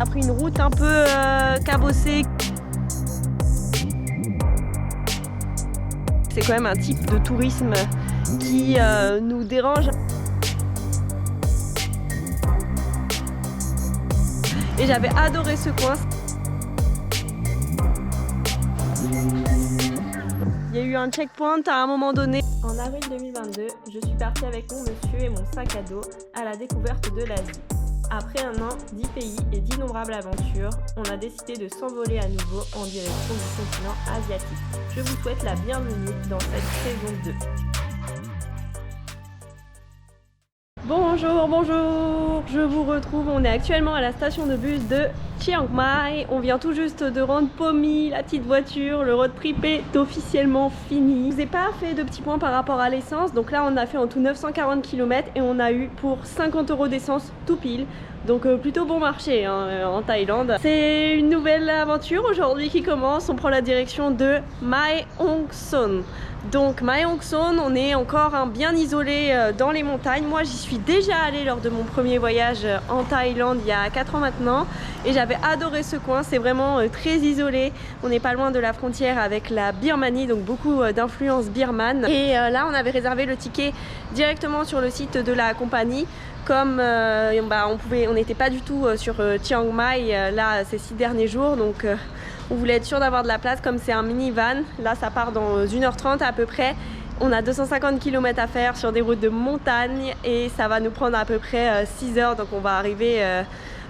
a pris une route un peu cabossée. C'est quand même un type de tourisme qui nous dérange. Et j'avais adoré ce coin. Il y a eu un checkpoint à un moment donné. En avril 2022, je suis partie avec mon monsieur et mon sac à dos à la découverte de l'Asie. Après un an, 10 pays et d'innombrables aventures, on a décidé de s'envoler à nouveau en direction du continent asiatique. Je vous souhaite la bienvenue dans cette saison 2. Bonjour, bonjour! Je vous retrouve, on est actuellement à la station de bus de Chiang Mai. On vient tout juste de rendre Pho My, la petite voiture. Le road trip est officiellement fini. Je vous ai pas fait de petits points par rapport à l'essence. Donc là, on a fait en tout 940 km et on a eu pour 50 € d'essence tout pile. Donc plutôt bon marché hein, en Thaïlande. C'est une nouvelle aventure aujourd'hui qui commence. On prend la direction de Mae Hong Son. Donc Mae Hong Son, on est encore bien isolé dans les montagnes. Moi j'y suis déjà allée lors de mon premier voyage en Thaïlande il y a 4 ans maintenant. Et j'avais adoré ce coin, c'est vraiment très isolé. On n'est pas loin de la frontière avec la Birmanie, donc beaucoup d'influence birmane. Et là on avait réservé le ticket directement sur le site de la compagnie. Comme on n'était pas du tout sur Chiang Mai là ces 6 derniers jours, donc on voulait être sûr d'avoir de la place. Comme c'est un minivan, là ça part dans 1h30 à peu près. On a 250 km à faire sur des routes de montagne et ça va nous prendre à peu près 6 heures. Donc on va arriver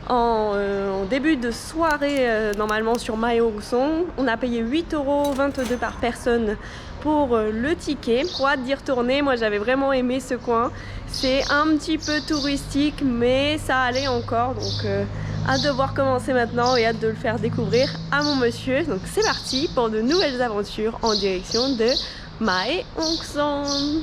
en début de soirée normalement sur Mae Hong Son. On a payé 8,22 € par personne pour le ticket. Trop hâte d'y retourner. Moi j'avais vraiment aimé ce coin. C'est un petit peu touristique mais ça allait encore, donc hâte de voir comment c'est maintenant et hâte de le faire découvrir à mon monsieur. Donc c'est parti pour de nouvelles aventures en direction de Mae Hong Son.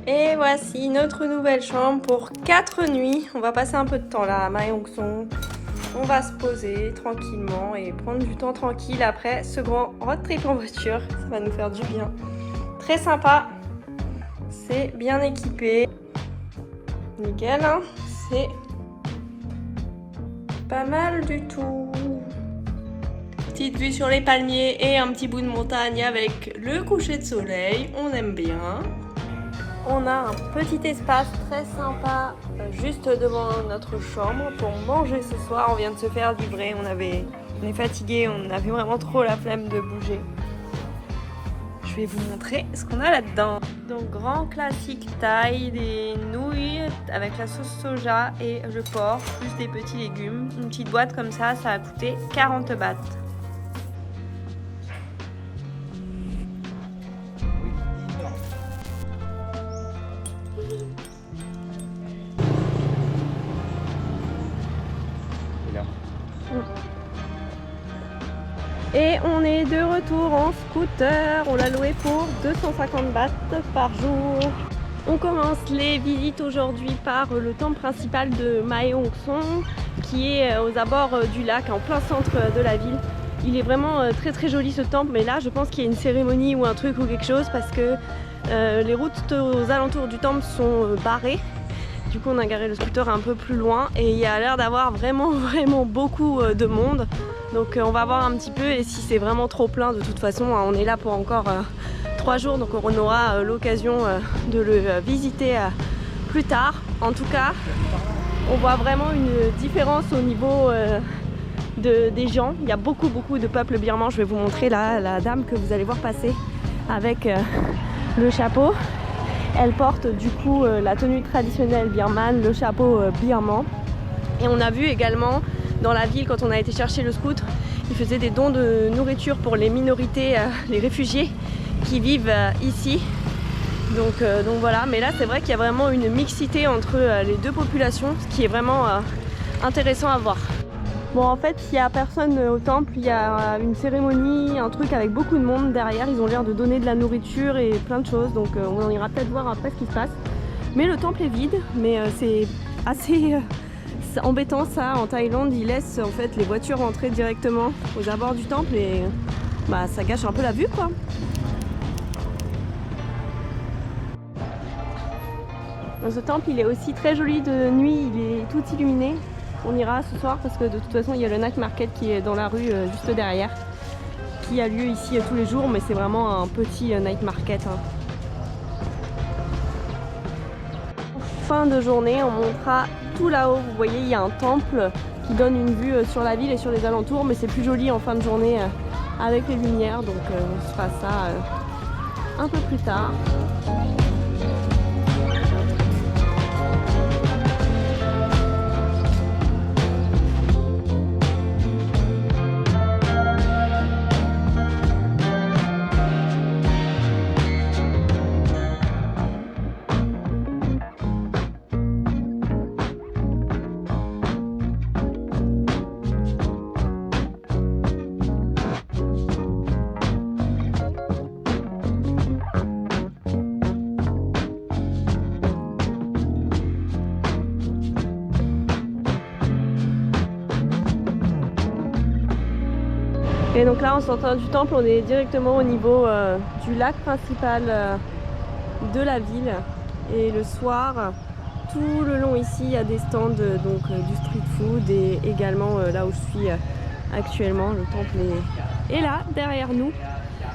Et voici notre nouvelle chambre pour 4 nuits. On va passer un peu de temps là à Mae Hong Son. On va se poser tranquillement et prendre du temps tranquille après ce grand road trip en voiture. Ça va nous faire du bien. Très sympa. C'est bien équipé. Nickel, hein. C'est pas mal du tout. Petite vue sur les palmiers et un petit bout de montagne avec le coucher de soleil. On aime bien. On a un petit espace très sympa juste devant notre chambre pour manger ce soir. On vient de se faire livrer, on est fatigué, on avait vraiment trop la flemme de bouger. Je vais vous montrer ce qu'on a là-dedans. Donc grand classique thaï, des nouilles avec la sauce soja et le porc, plus des petits légumes. Une petite boîte comme ça a coûté 40 bahts. Et on est de retour en scooter, on l'a loué pour 250 bahts par jour. On commence les visites aujourd'hui par le temple principal de Mae Hong Son qui est aux abords du lac, en plein centre de la ville. Il est vraiment très très joli ce temple, mais là je pense qu'il y a une cérémonie ou un truc ou quelque chose parce que les routes aux alentours du temple sont barrées. Du coup on a garé le scooter un peu plus loin et il y a l'air d'avoir vraiment beaucoup de monde. Donc on va voir un petit peu et si c'est vraiment trop plein, de toute façon on est là pour encore 3 jours, donc on aura l'occasion de le visiter plus tard. En tout cas on voit vraiment une différence au niveau des gens. Il y a beaucoup de peuple birman. Je vais vous montrer là la dame que vous allez voir passer avec le chapeau. Elle porte du coup la tenue traditionnelle birmane, le chapeau birman. Et on a vu également dans la ville, quand on a été chercher le scout, ils faisaient des dons de nourriture pour les minorités, les réfugiés qui vivent ici. Donc voilà, mais là c'est vrai qu'il y a vraiment une mixité entre les deux populations, ce qui est vraiment intéressant à voir. Bon, en fait, il n'y a personne au temple, il y a une cérémonie, un truc avec beaucoup de monde derrière. Ils ont l'air de donner de la nourriture et plein de choses, donc on ira peut-être voir après ce qui se passe. Mais le temple est vide, mais c'est assez embêtant ça. En Thaïlande, ils laissent en fait les voitures rentrer directement aux abords du temple et bah, ça gâche un peu la vue, quoi. Ce temple, il est aussi très joli de nuit, il est tout illuminé. On ira ce soir parce que de toute façon il y a le night market qui est dans la rue juste derrière, qui a lieu ici tous les jours, mais c'est vraiment un petit night market. Fin de journée, on montera tout là-haut. Vous voyez, il y a un temple qui donne une vue sur la ville et sur les alentours, mais c'est plus joli en fin de journée avec les lumières, donc on se fera ça un peu plus tard. Et donc là, en sortant du temple, on est directement au niveau du lac principal de la ville. Et le soir, tout le long ici, il y a des stands du street food et également là où je suis actuellement, le temple est là, derrière nous.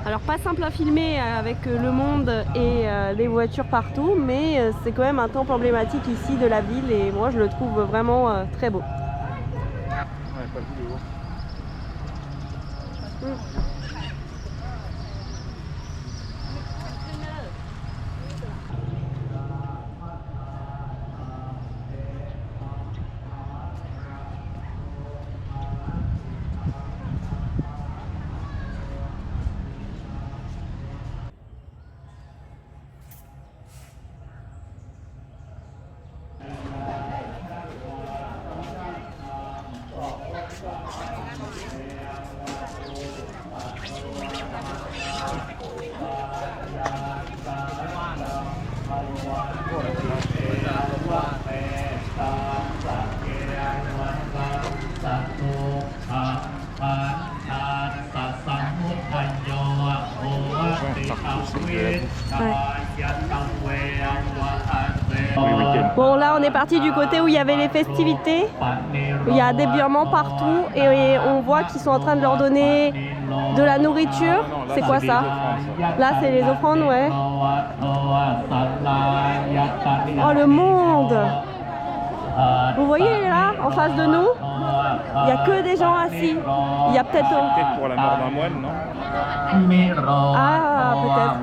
Alors pas simple à filmer avec le monde et les voitures partout, mais c'est quand même un temple emblématique ici de la ville et moi je le trouve vraiment très beau. Bon, là on est parti du côté où il y avait les festivités, il y a des habillements partout et on voit qu'ils sont en train de leur donner de la nourriture. C'est quoi ça? Là c'est les offrandes, ouais. Oh le monde! Vous voyez là, en face de nous, il n'y a que des gens assis. Il y a peut-être pour la mort d'un moine, non? Ah, peut-être.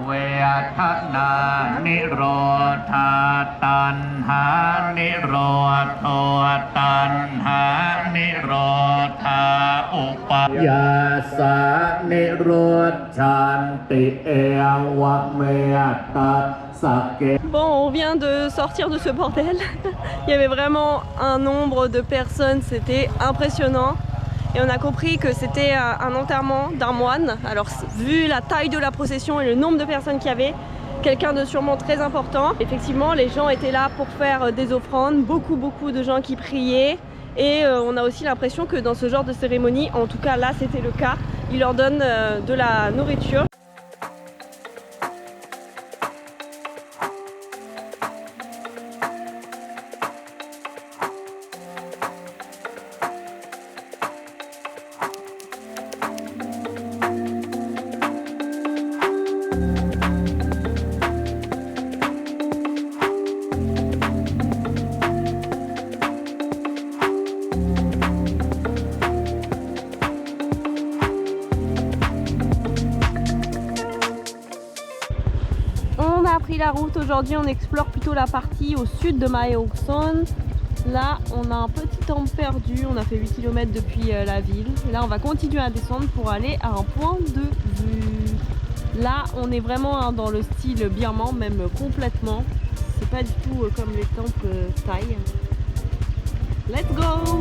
Bon, on vient de sortir de ce bordel. Il y avait vraiment un nombre de personnes, c'était impressionnant. Et on a compris que c'était un enterrement d'un moine. Alors vu la taille de la procession et le nombre de personnes qu'il y avait, quelqu'un de sûrement très important. Effectivement, les gens étaient là pour faire des offrandes, beaucoup de gens qui priaient. Et on a aussi l'impression que dans ce genre de cérémonie, en tout cas là c'était le cas, ils leur donnent de la nourriture. La route aujourd'hui, on explore plutôt la partie au sud de Mae Hong Son. Là on a un petit temple perdu, on a fait 8 km depuis la ville et là on va continuer à descendre pour aller à un point de vue. Là on est vraiment dans le style birman, même complètement, c'est pas du tout comme les temples thaï. Let's go!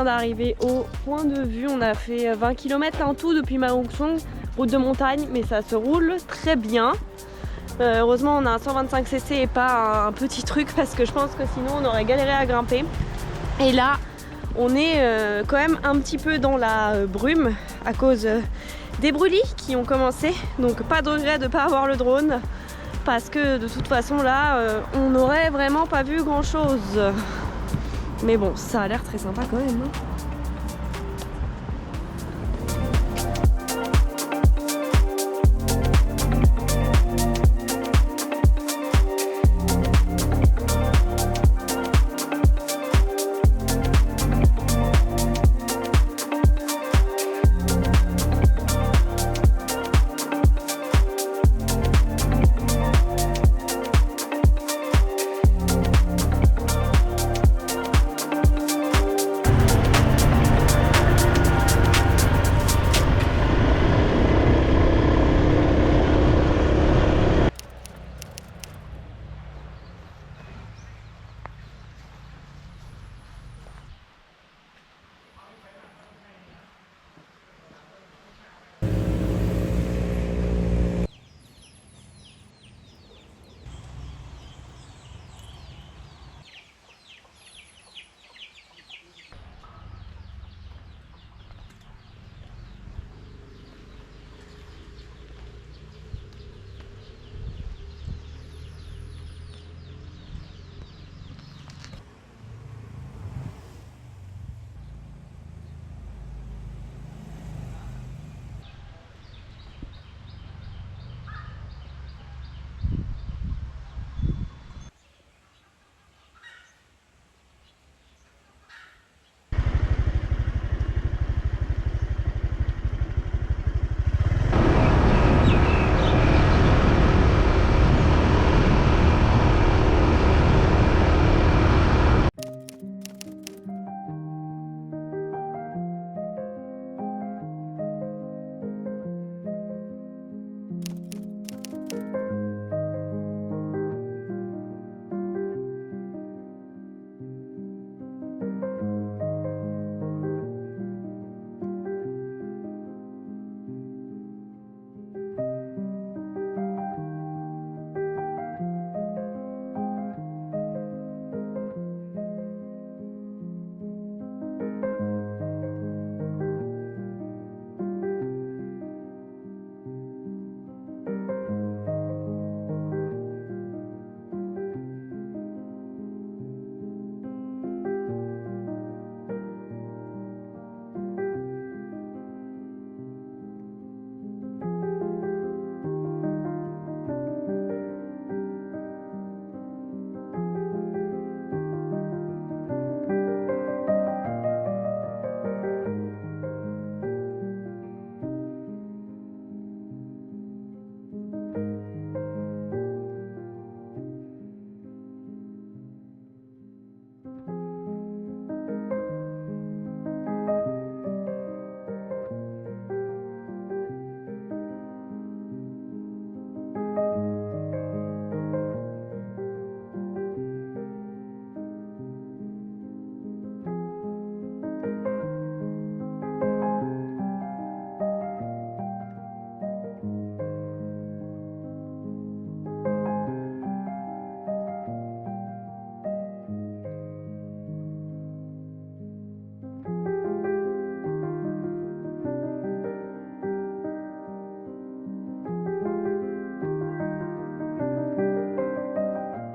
vient d'arriver au point de vue. On a fait 20 km en tout depuis Ma Hong Son, route de montagne, mais ça se roule très bien. Heureusement on a un 125cc et pas un petit truc parce que je pense que sinon on aurait galéré à grimper. Et là on est quand même un petit peu dans la brume à cause des brûlis qui ont commencé. Donc pas de regret de ne pas avoir le drone parce que de toute façon là on n'aurait vraiment pas vu grand chose. Mais bon, ça a l'air très sympa quand même, hein.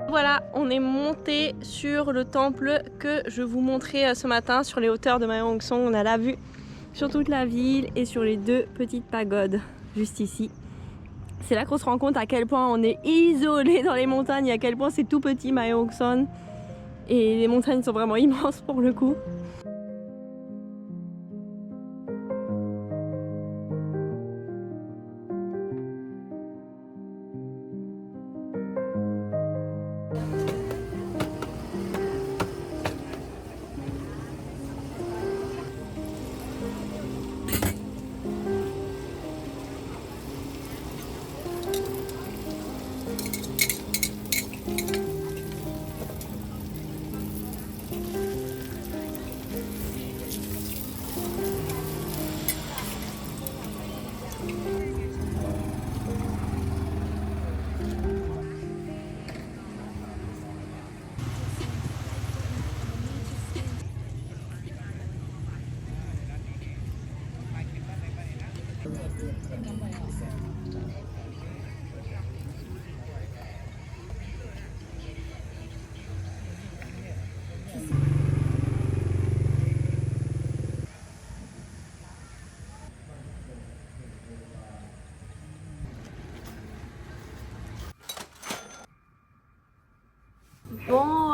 Voilà, on est monté sur le temple que je vous montrais ce matin sur les hauteurs de Ma Hong Son. On a la vue sur toute la ville et sur les deux petites pagodes juste ici. C'est là qu'on se rend compte à quel point on est isolé dans les montagnes, à quel point c'est tout petit Ma Hong Son. Et les montagnes sont vraiment immenses pour le coup.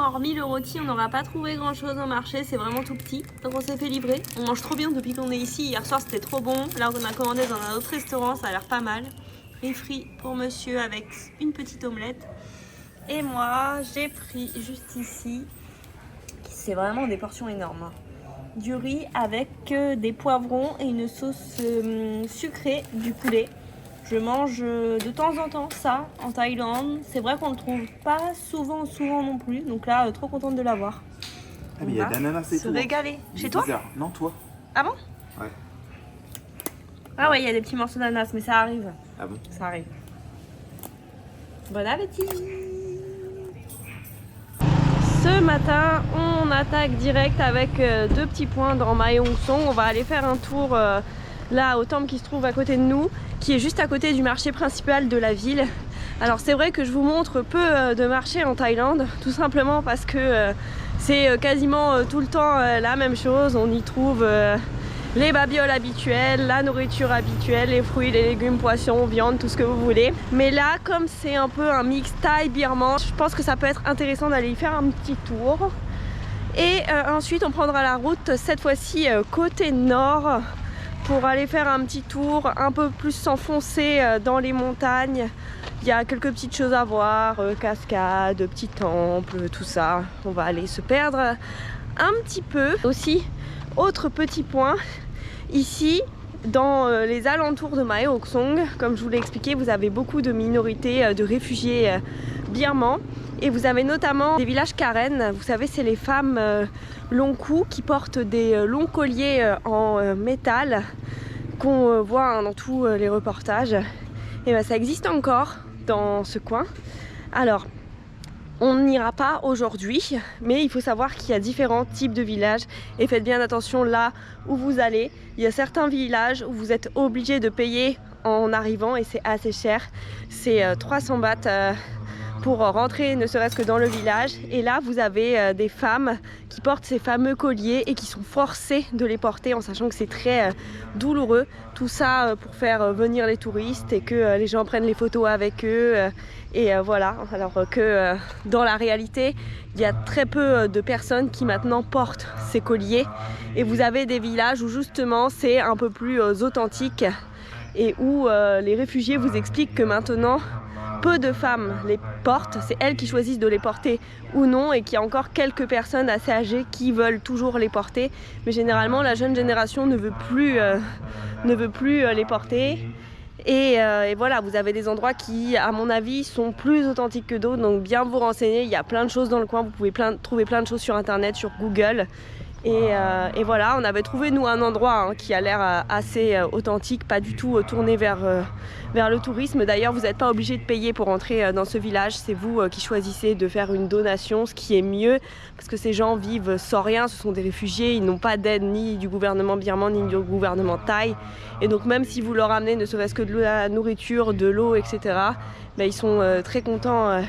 hormis le rôti, on n'aura pas trouvé grand chose au marché, c'est vraiment tout petit. Donc on s'est fait livrer. On mange trop bien depuis qu'on est ici. Hier soir c'était trop bon. Là on a commandé dans un autre restaurant, ça a l'air pas mal. Les frites pour monsieur avec une petite omelette. Et moi j'ai pris juste ici, c'est vraiment des portions énormes, du riz avec des poivrons et une sauce sucrée du poulet. Je mange de temps en temps ça en Thaïlande. C'est vrai qu'on le trouve pas souvent non plus. Donc là, trop contente de l'avoir. Ah mais il y a de l'ananas et tout. Se régaler. Chez toi? Bizarre. Non, toi. Ah bon? Ouais. Ah ouais, il y a des petits morceaux d'ananas, mais ça arrive. Ah bon? Ça arrive. Bon appétit! Ce matin, on attaque direct avec 2 petits points dans Mae Hong Son. On va aller faire un tour là au temple qui se trouve à côté de nous, qui est juste à côté du marché principal de la ville. Alors c'est vrai que je vous montre peu de marchés en Thaïlande, tout simplement parce que c'est quasiment tout le temps la même chose. On y trouve les babioles habituelles, la nourriture habituelle, les fruits, les légumes, poissons, viande, tout ce que vous voulez. Mais là, comme c'est un peu un mix thaï-birman, je pense que ça peut être intéressant d'aller y faire un petit tour. Et ensuite, on prendra la route, cette fois-ci côté nord, pour aller faire un petit tour, un peu plus s'enfoncer dans les montagnes. Il y a quelques petites choses à voir, cascades, petits temples, tout ça. On va aller se perdre un petit peu. Aussi, autre petit point, ici, dans les alentours de Mae Hong Son, comme je vous l'ai expliqué, vous avez beaucoup de minorités de réfugiés birmans. Et vous avez notamment des villages Karen, vous savez, c'est les femmes long cou qui portent des longs colliers en métal qu'on voit dans tous les reportages. Et bien ça existe encore dans ce coin. Alors, on n'ira pas aujourd'hui, mais il faut savoir qu'il y a différents types de villages et faites bien attention là où vous allez. Il y a certains villages où vous êtes obligé de payer en arrivant et c'est assez cher. C'est 300 bahts pour rentrer ne serait-ce que dans le village. Et là vous avez des femmes qui portent ces fameux colliers et qui sont forcées de les porter en sachant que c'est très douloureux. Tout ça pour faire venir les touristes et que les gens prennent les photos avec eux. Et voilà, alors que dans la réalité, il y a très peu de personnes qui maintenant portent ces colliers. Et vous avez des villages où justement c'est un peu plus authentique et où les réfugiés vous expliquent que maintenant peu de femmes les portent, c'est elles qui choisissent de les porter ou non et qu'il y a encore quelques personnes assez âgées qui veulent toujours les porter. Mais généralement la jeune génération ne veut plus les porter. Et voilà, vous avez des endroits qui, à mon avis, sont plus authentiques que d'autres. Donc bien vous renseigner, il y a plein de choses dans le coin, vous pouvez trouver plein de choses sur internet, sur Google. Et voilà, on avait trouvé nous un endroit qui a l'air assez authentique, pas du tout tourné vers le tourisme. D'ailleurs, vous n'êtes pas obligé de payer pour entrer dans ce village, c'est vous qui choisissez de faire une donation, ce qui est mieux, parce que ces gens vivent sans rien, ce sont des réfugiés, ils n'ont pas d'aide ni du gouvernement birman ni du gouvernement thaï. Et donc même si vous leur amenez ne serait-ce que de la nourriture, de l'eau, etc., ben, ils sont très contents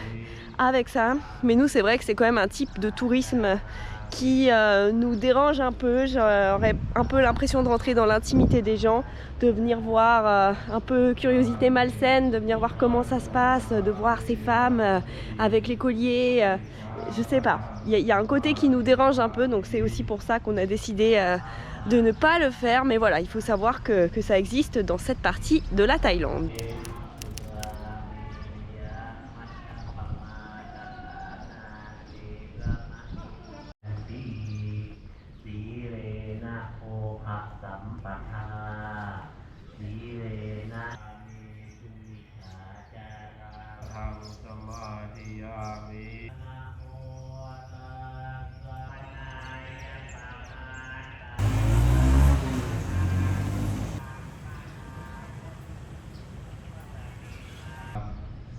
avec ça. Mais nous, c'est vrai que c'est quand même un type de tourisme qui nous dérange un peu. J'aurais un peu l'impression de rentrer dans l'intimité des gens, de venir voir un peu curiosité malsaine, de venir voir comment ça se passe, de voir ces femmes avec les colliers. Je sais pas, il y a un côté qui nous dérange un peu, donc c'est aussi pour ça qu'on a décidé de ne pas le faire. Mais voilà, il faut savoir que ça existe dans cette partie de la Thaïlande.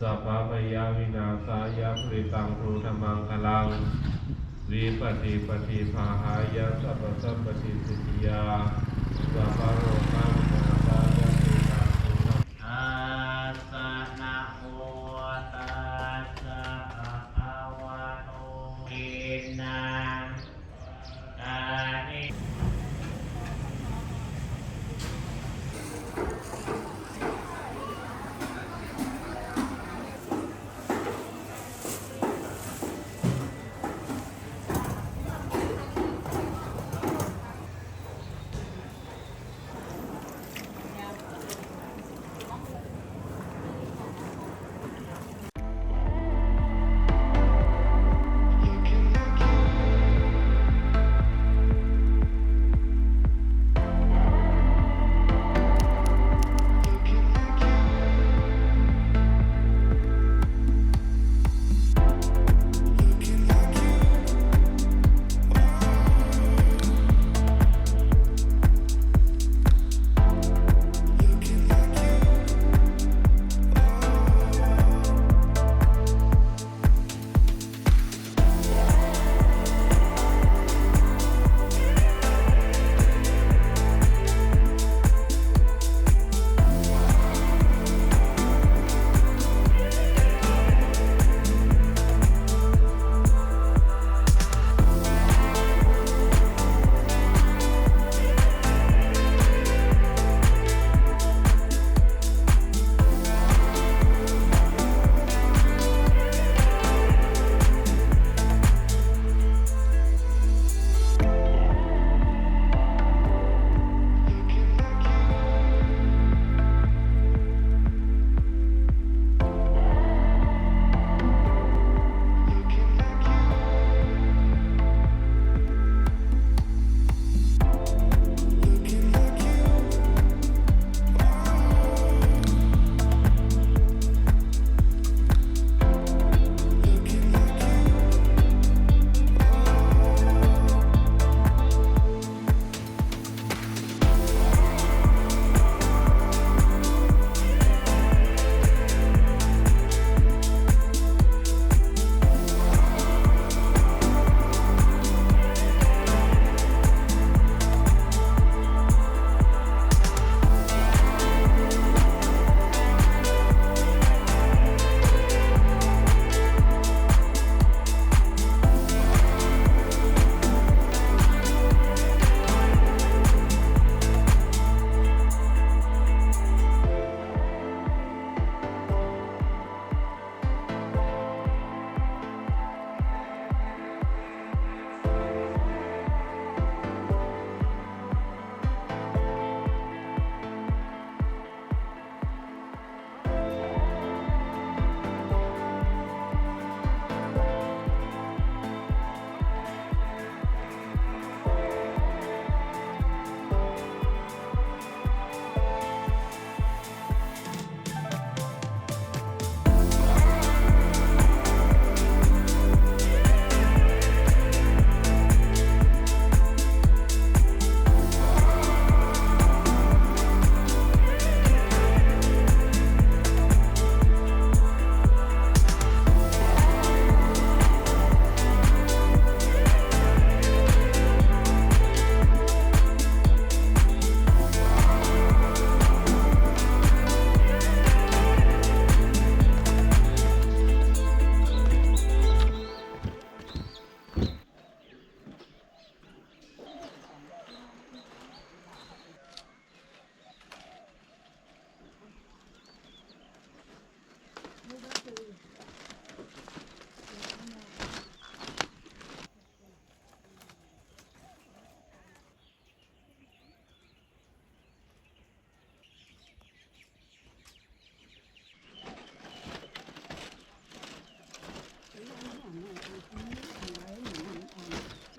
สัพพะพยาวินาศายะปริตังภูธมังคลังวิปฏิปฏิภาหายะสัพพะสัพพติสิทธิยาสัพพะโรกาวินาศายะปริตังภูธมังอาสะนะโมตัสสะภะคะวะโตอินะอานิ À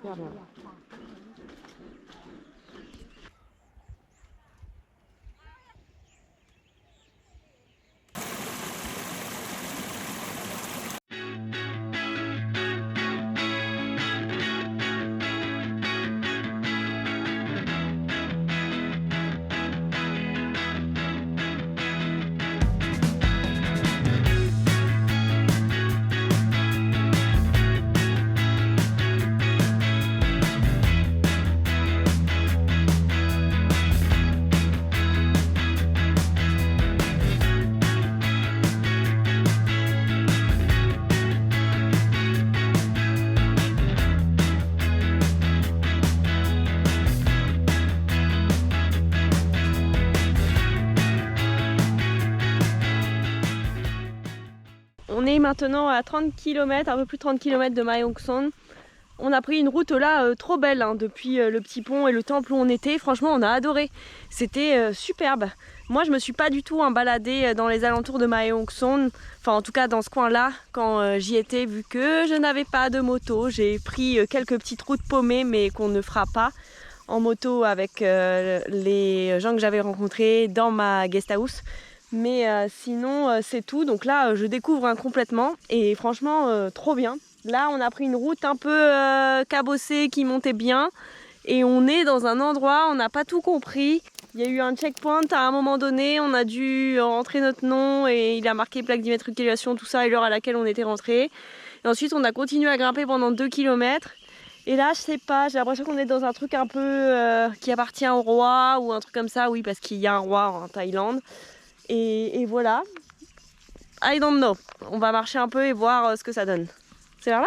super bien. On est maintenant à 30 km, un peu plus de 30 km de Mae Hong Son. On a pris une route là trop belle hein, depuis le petit pont et le temple où on était. Franchement, on a adoré. C'était superbe. Moi, je me suis pas du tout baladée dans les alentours de Mae Hong Son. Enfin, en tout cas, dans ce coin-là, quand j'y étais, vu que je n'avais pas de moto. J'ai pris quelques petites routes paumées, mais qu'on ne fera pas en moto avec les gens que j'avais rencontrés dans ma guest house. Mais sinon c'est tout, donc là je découvre complètement et franchement trop bien. Là on a pris une route un peu cabossée qui montait bien et on est dans un endroit, on n'a pas tout compris. Il y a eu un checkpoint à un moment donné, on a dû rentrer notre nom et il a marqué plaque d'immatriculation, tout ça et l'heure à laquelle on était rentré. Et ensuite on a continué à grimper pendant 2 km. Et là je sais pas, j'ai l'impression qu'on est dans un truc un peu qui appartient au roi ou un truc comme ça, oui parce qu'il y a un roi en Thaïlande. Et voilà, I don't know. On va marcher un peu et voir ce que ça donne. C'est vers là?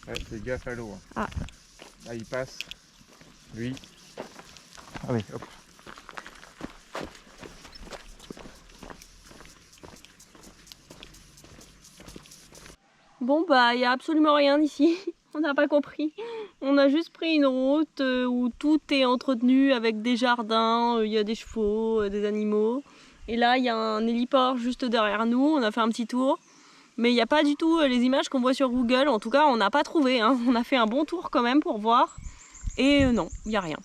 Ouais, fais gaffe à l'eau. Hein. Ah. Là, il passe. Lui. Ah oui, hop. Bon, bah, il n'y a absolument rien ici. On n'a pas compris. On a juste pris une route où tout est entretenu avec des jardins, il y a des chevaux, des animaux. Et là, il y a un héliport juste derrière nous. On a fait un petit tour. Mais il n'y a pas du tout les images qu'on voit sur Google. En tout cas, on n'a pas trouvé. Hein. On a fait un bon tour quand même pour voir. Et non, il n'y a rien.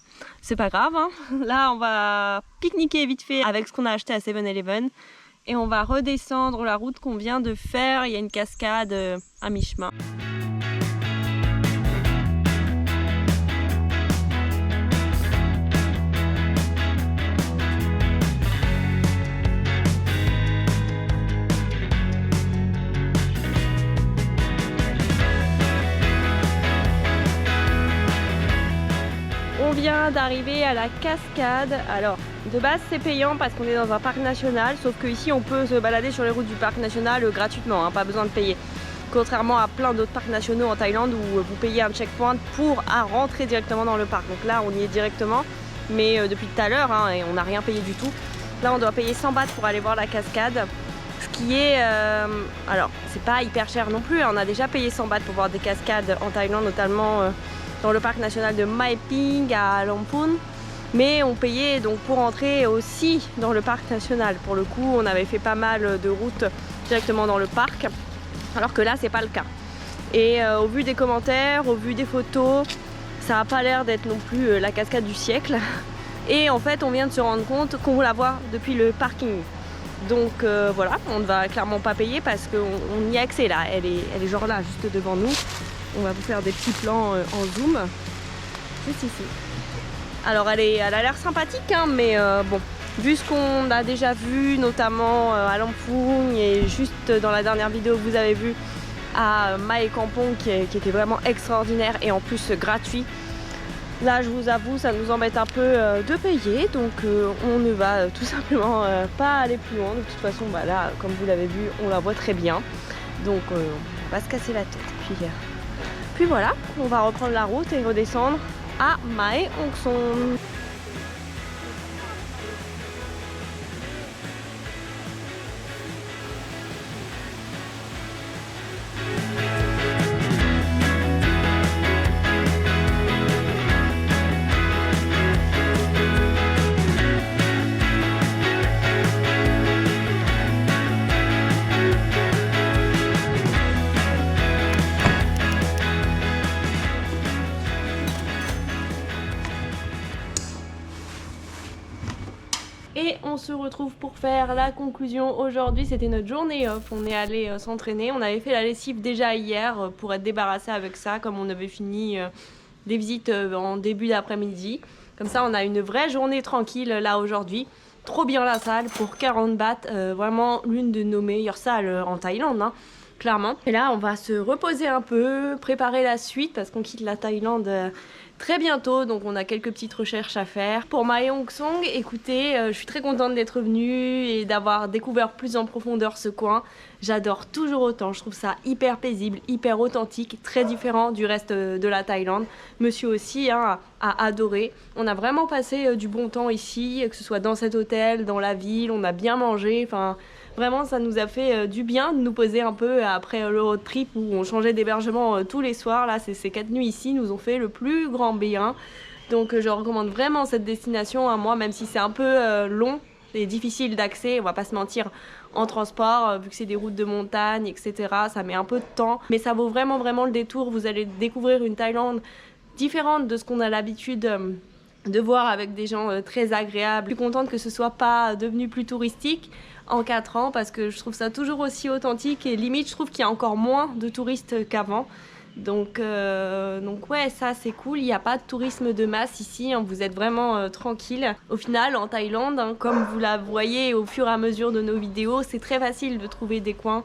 C'est pas grave. Hein. Là, on va pique-niquer vite fait avec ce qu'on a acheté à 7-Eleven. Et on va redescendre la route qu'on vient de faire. Il y a une cascade à mi-chemin. On vient d'arriver à la cascade. Alors, de base c'est payant parce qu'on est dans un parc national, sauf qu'ici on peut se balader sur les routes du parc national gratuitement, hein, pas besoin de payer. Contrairement à plein d'autres parcs nationaux en Thaïlande où vous payez un checkpoint pour rentrer directement dans le parc. Donc là on y est directement, mais depuis tout à l'heure, hein, et on n'a rien payé du tout. Là on doit payer 100 bahts pour aller voir la cascade. Ce qui est... alors, c'est pas hyper cher non plus, hein, on a déjà payé 100 bahts pour voir des cascades en Thaïlande, notamment... dans le parc national de Mae Ping à Lamphun, mais on payait donc pour entrer aussi dans le parc national. Pour le coup, on avait fait pas mal de routes directement dans le parc, alors que là, c'est pas le cas. Et au vu des commentaires, au vu des photos, ça n'a pas l'air d'être non plus la cascade du siècle. Et en fait, on vient de se rendre compte qu'on la voit depuis le parking. Donc voilà, on ne va clairement pas payer parce qu'on y a accès là. Elle est genre là, juste devant nous. On va vous faire des petits plans en zoom. Juste ici. Alors elle a l'air sympathique, hein, mais bon, vu ce qu'on a déjà vu, notamment à Lamphun et juste dans la dernière vidéo que vous avez vue à Mae Kampong qui était vraiment extraordinaire et en plus gratuit. Là, je vous avoue, ça nous embête un peu de payer, donc on ne va tout simplement pas aller plus loin. De toute façon, bah, là, comme vous l'avez vu, on la voit très bien. Donc on va se casser la tête. Puis voilà, on va reprendre la route et redescendre à Mae Hong Son. retrouve pour faire la conclusion aujourd'hui. C'était notre journée off, on est allé s'entraîner. On avait fait la lessive déjà hier pour être débarrassé avec ça, comme on avait fini des visites en début d'après-midi. Comme ça on a une vraie journée tranquille là aujourd'hui. Trop bien la salle pour 40 bahts, vraiment l'une de nos meilleures salles en Thaïlande, hein, clairement. Et là on va se reposer un peu, préparer la suite parce qu'on quitte la Thaïlande très bientôt, donc on a quelques petites recherches à faire. Pour Mae Hong Son, écoutez, je suis très contente d'être venue et d'avoir découvert plus en profondeur ce coin. J'adore toujours autant, je trouve ça hyper paisible, hyper authentique, très différent du reste de la Thaïlande. Monsieur aussi hein, a adoré. On a vraiment passé du bon temps ici, que ce soit dans cet hôtel, dans la ville, on a bien mangé, enfin... Vraiment, ça nous a fait du bien de nous poser un peu après le road trip où on changeait d'hébergement tous les soirs. Là, ces 4 nuits ici nous ont fait le plus grand bien. Donc, je recommande vraiment cette destination à moi, même si c'est un peu long et difficile d'accès. On va pas se mentir, en transport, vu que c'est des routes de montagne, etc. Ça met un peu de temps, mais ça vaut vraiment le détour. Vous allez découvrir une Thaïlande différente de ce qu'on a l'habitude de voir avec des gens très agréables. Je suis contente que ce soit pas devenu plus touristique en 4 ans parce que je trouve ça toujours aussi authentique et limite je trouve qu'il y a encore moins de touristes qu'avant. Donc ouais, ça c'est cool, il n'y a pas de tourisme de masse ici, hein, vous êtes vraiment tranquille. Au final en Thaïlande, hein, comme vous la voyez au fur et à mesure de nos vidéos, c'est très facile de trouver des coins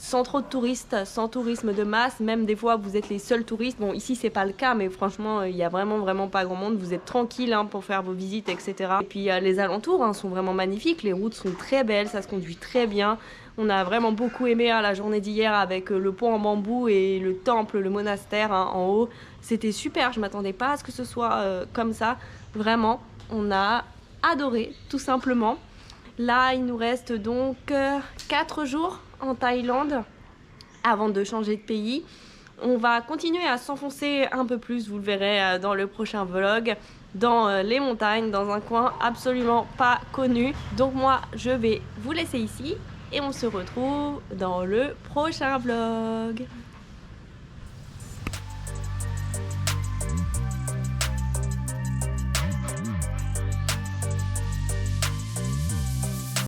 sans trop de touristes, sans tourisme de masse, même des fois vous êtes les seuls touristes. Bon ici c'est pas le cas, mais franchement il y a vraiment pas grand monde, vous êtes tranquille hein, pour faire vos visites, etc. Et puis les alentours hein, sont vraiment magnifiques, les routes sont très belles, ça se conduit très bien. On a vraiment beaucoup aimé hein, la journée d'hier avec le pont en bambou et le temple, le monastère hein, en haut. C'était super, je m'attendais pas à ce que ce soit comme ça. Vraiment, on a adoré tout simplement. Là, il nous reste donc 4 jours en Thaïlande avant de changer de pays. On va continuer à s'enfoncer un peu plus, vous le verrez dans le prochain vlog, dans les montagnes, dans un coin absolument pas connu. Donc moi, je vais vous laisser ici et on se retrouve dans le prochain vlog.